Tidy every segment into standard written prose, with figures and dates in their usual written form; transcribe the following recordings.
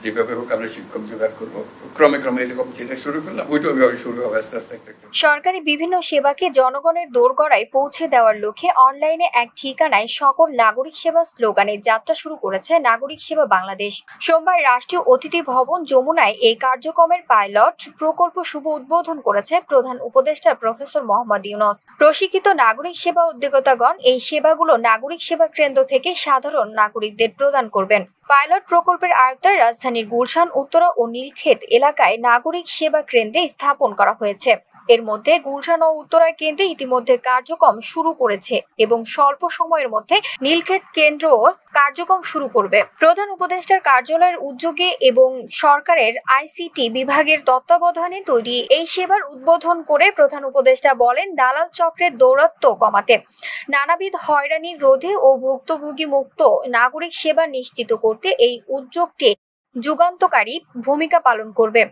যেভাবে হোক আমরা শিক্ষক জোগাড় করবো, ক্রমে ক্রমে এরকম যেটা শুরু করলাম ওইটা ওইভাবে শুরু হবে আস্তে আস্তে। সরকারি বিভিন্ন সেবাকে জনগণের দোরগোড়ায় পৌঁছে দেওয়ার লক্ষ্যে অনলাইনে এক ঠিকানায় সকল নাগরিক সেবা স্লোগানে যাত্রা শুরু করেছে নাগরিক সেবা বাংলাদেশ। সোমবার রাষ্ট্রীয় অতিথি ভবন যমুনায় এই কার্যক্রমের পাইলট প্রকল্প শুভ উদ্বোধন করেছে প্রধান উপদেষ্টা প্রফেসর মোহাম্মদ ইউনূস। প্রশিক্ষিত নাগরিক সেবা উদ্যোক্তাগণ এই সেবাগুলো নাগরিক সেবা কেন্দ্র থেকে সাধারণ নাগরিকদের প্রদান করবেন। পাইলট প্রকল্পের আওতায় রাজধানীর গুলশান, উত্তরা ও নীলক্ষেত এলাকায় নাগরিক সেবা কেন্দ্রে স্থাপন করা হয়েছে। এর মধ্যে গুলশান ও উত্তরা কেন্দ্রে ইতিমধ্যে কার্যক্রম শুরু করেছে এবং স্বল্প সময়ের মধ্যে নীলক্ষেত কেন্দ্র কার্যক্রম শুরু করবে। প্রধান উপদেষ্টার কার্যালয়ের উদ্যোগে এবং সরকারের আইসিটি বিভাগের তত্ত্বাবধানে তৈরি এই সেবার উদ্বোধন করে প্রধান উপদেষ্টা বলেন, দালাল চক্রের দৌরাত্ম্য কমাতে, নানাবিধ হয়রানি রোধে ও ভুক্তভোগী মুক্ত নাগরিক সেবা নিশ্চিত করতে এই উদ্যোগটি যুগান্তকারী ভূমিকা পালন করবে।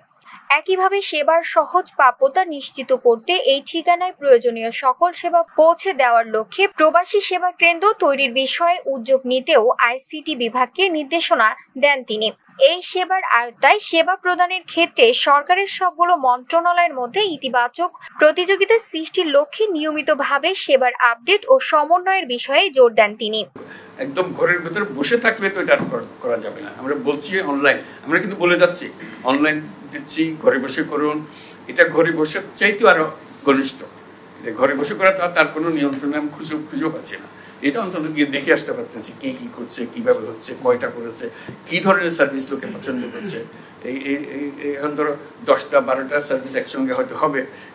একইভাবে সেবার সহজ প্রাপ্যতা নিশ্চিত করতে এই ঠিকানায় প্রয়োজনীয় সকল সেবা পৌঁছে দেওয়ার লক্ষ্যে প্রবাসী সেবা কেন্দ্র তৈরির বিষয়ে উদ্যোগ নিতেও আইসিটি বিভাগকে নির্দেশনা দেন তিনি। এই সেবার আওতায় সেবা প্রদানের ক্ষেত্রে সরকারের সবগুলো মন্ত্রণালয়ের মধ্যে ইতিবাচক প্রতিযোগিতা সৃষ্টির লক্ষ্যে নিয়মিতভাবে সেবার আপডেট ও সমন্বয়ের বিষয়ে জোর দেন তিনি। একদম ঘরের ভেতরে বসে থাকলে তো এটা করা যাবে না। আমরা বলছি অনলাইন, আমরা কিন্তু বলে যাচ্ছি অনলাইন দিচ্ছি, ঘরে বসে করুন। এটা ঘরে বসে চাইতে আরো ঘনিষ্ঠ, ঘরে বসে করা তো তার কোনো নিয়ন্ত্রণ আমি খুঁজেও পাচ্ছি না। এটা অন্তত গিয়ে দেখে আসতে পারতেছি কে কি করছে, কিভাবে হচ্ছে, কয়টা করেছে, কি ধরনের সার্ভিস লোকে পছন্দ করছে। এখন ধরো 10টা 12টা সার্ভিস একসঙ্গে হয়তো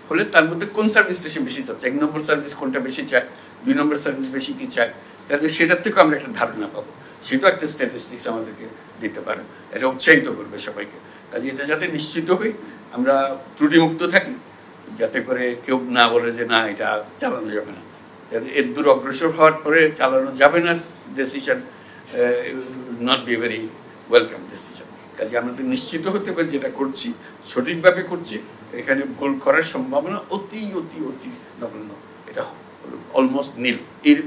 হলে তার মধ্যে কোন সার্ভিসটা সে বেশি চাচ্ছে, 1 নম্বর সার্ভিস কোনটা বেশি চায়, 2 নম্বর সার্ভিস বেশি কি চায়, তাহলে সেটার থেকে আমরা একটা ধারণা পাবো। সেটাও একটা স্ট্যাটিস্টিক্স আমাদেরকে দিতে পারে, এটা উৎসাহিত করবে সবাইকে। কাজে এটা যাতে নিশ্চিত হই আমরা ত্রুটিমুক্ত থাকি, যাতে করে কেউ না বলে যে না এটা চালানো যাবে না। এর দূর অগ্রসর হওয়ার পরে চালানো যাবে না decision not be very welcome decision. কাজে আমাদের নিশ্চিত হতে হবে যেটা করছি সঠিকভাবে করছি, এখানে ভুল করার সম্ভাবনা অতি অতি অতি নগণ্য, এটা অলমোস্ট নীল।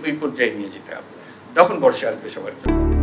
এই পর্যায়ে নিয়ে যেতে হবে, তখন বর্ষা আসবে সবার জন্য।